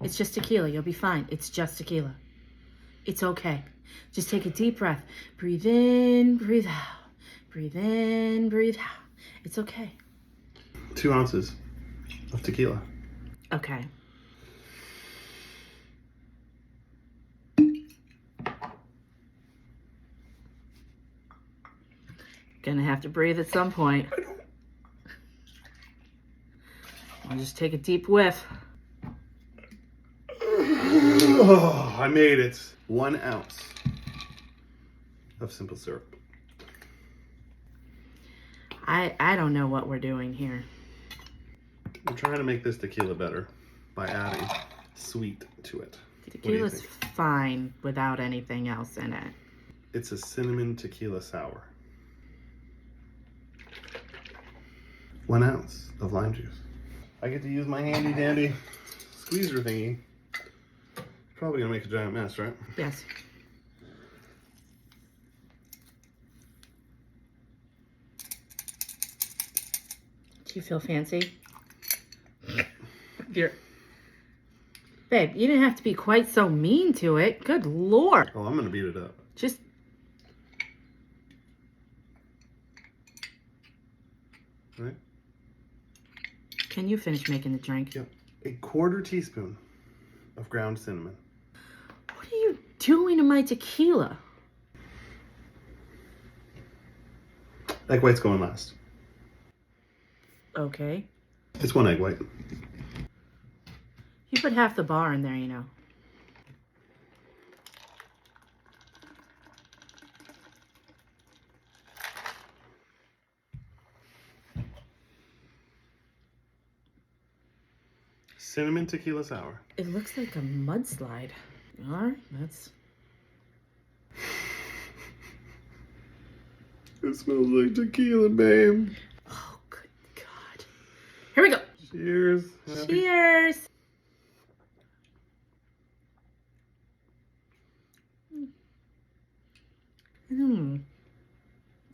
It's just tequila. You'll be fine. It's just tequila. It's okay. Just take a deep breath. Breathe in, breathe out. Breathe in, breathe out. It's okay. 2 ounces of tequila. Okay. Gonna have to breathe at some point. I'll just take a deep whiff. Oh, I made it. 1 ounce of simple syrup. I don't know what we're doing here. I'm trying to make this tequila better by adding sweet to it. Tequila's fine without anything else in it. It's a cinnamon tequila sour. 1 ounce of lime juice. I get to use my handy dandy squeezer thingy. Probably gonna make a giant mess, right? Yes. Do you feel fancy? Babe, you didn't have to be quite so mean to it. Good Lord. Oh, I'm gonna beat it up. Just... Right? Can you finish making the drink? Yep. 1/4 teaspoon of ground cinnamon. What are you doing to my tequila? Egg white's going last. Okay. It's 1 egg white. You put half the bar in there, you know. Cinnamon tequila sour. It looks like a mudslide. All right, that's... It smells like tequila, babe. Oh, good God. Here we go. Cheers. Cheers.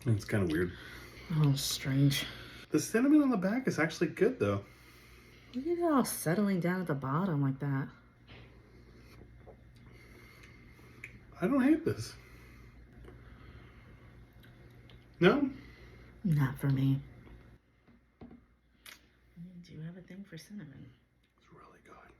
It's kind of weird. Oh, strange. The cinnamon on the back is actually good, though. Look at it all settling down at the bottom like that. I don't hate this. No? Not for me. I do have a thing for cinnamon. It's really good.